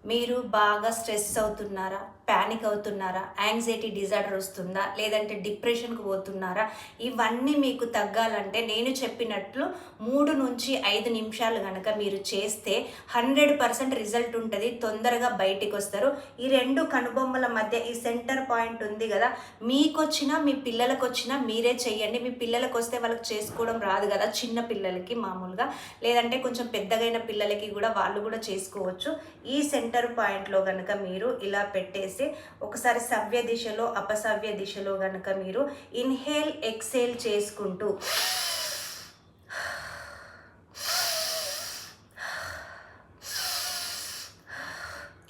మీరు బాగా స్ట్రెస్ అవుతున్నారా, ప్యానిక్ అవుతున్నారా, యాంగ్జైటీ డిజార్డర్ వస్తుందా, లేదంటే డిప్రెషన్కి పోతున్నారా? ఇవన్నీ మీకు తగ్గాలంటే నేను చెప్పినట్లు 3 నుంచి 5 నిమిషాలు కనుక మీరు చేస్తే 100% రిజల్ట్ ఉంటుంది. తొందరగా బయటికి వస్తారు. ఈ 2 కనుబొమ్మల మధ్య ఈ సెంటర్ పాయింట్ ఉంది కదా, మీకు వచ్చినా మీ పిల్లలకు వచ్చినా మీరే చెయ్యండి. మీ పిల్లలకు వస్తే వాళ్ళకి చేసుకోవడం రాదు కదా, చిన్న పిల్లలకి మామూలుగా, లేదంటే కొంచెం పెద్దగైన పిల్లలకి కూడా వాళ్ళు కూడా చేసుకోవచ్చు. ఈ సెంటర్ పాయింట్లో కనుక మీరు ఇలా పెట్టేసి ఒకసారి సవ్య దిశలో అపసవ్య దిశలో కనుక మీరు ఇన్హేల్ ఎక్సేల్ చేసుకుంటూ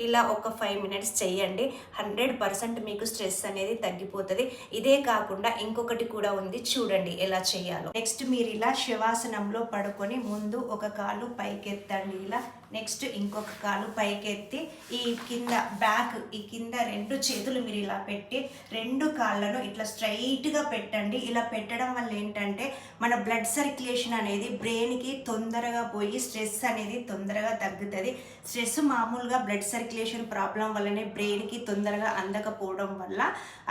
ఇలా ఒక 5 మినిట్స్ చేయండి. 100% మీకు స్ట్రెస్ అనేది తగ్గిపోతుంది. ఇదే కాకుండా ఇంకొకటి కూడా ఉంది, చూడండి ఎలా చేయాలో. నెక్స్ట్ మీరు ఇలా శవాసనంలో పడుకొని ముందు ఒక కాలు పైకెత్తండి ఇలా, నెక్స్ట్ ఇంకొక కాలు పైకెత్తి ఈ కింద బ్యాక్ ఈ కింద 2 చేతులు మీరు ఇలా పెట్టి 2 కాళ్ళను ఇట్లా స్ట్రైట్గా పెట్టండి. ఇలా పెట్టడం వల్ల ఏంటంటే మన బ్లడ్ సర్క్యులేషన్ అనేది బ్రెయిన్కి తొందరగా పోయి స్ట్రెస్ అనేది తొందరగా తగ్గుతుంది. స్ట్రెస్ మామూలుగా బ్లడ్ సర్క్యులేషన్ ప్రాబ్లం వల్లనే బ్రెయిన్కి తొందరగా అందకపోవడం వల్ల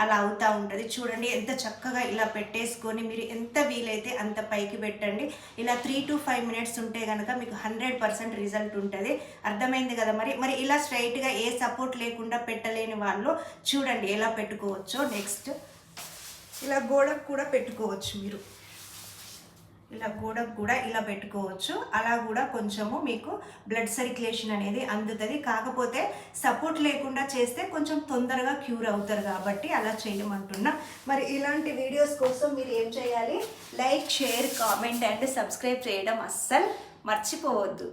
అలా అవుతూ ఉంటుంది. చూడండి ఎంత చక్కగా ఇలా పెట్టేసుకొని మీరు ఎంత వీలైతే అంత పైకి పెట్టండి. ఇలా 3 to 5 మినిట్స్ ఉంటే కనుక మీకు 100% రిజల్ట్ ఉంటుంది. అర్థమైంది కదా. మరి ఇలా స్ట్రైట్గా ఏ సపోర్ట్ లేకుండా పెట్టలేని వాళ్ళు చూడండి ఎలా పెట్టుకోవచ్చో. నెక్స్ట్ ఇలా గోడకు కూడా పెట్టుకోవచ్చు, మీరు ఇలా గోడకు కూడా ఇలా పెట్టుకోవచ్చు. అలా కూడా కొంచెము మీకు బ్లడ్ సర్క్యులేషన్ అనేది అందుతుంది. కాకపోతే సపోర్ట్ లేకుండా చేస్తే కొంచెం తొందరగా క్యూర్ అవుతారు కాబట్టి అలా చేయమంటున్నా. మరి ఇలాంటి వీడియోస్ కోసం మీరు ఏం చేయాలి, like, share, comment and subscribe చేయడం అస్సలు మర్చిపోవద్దు.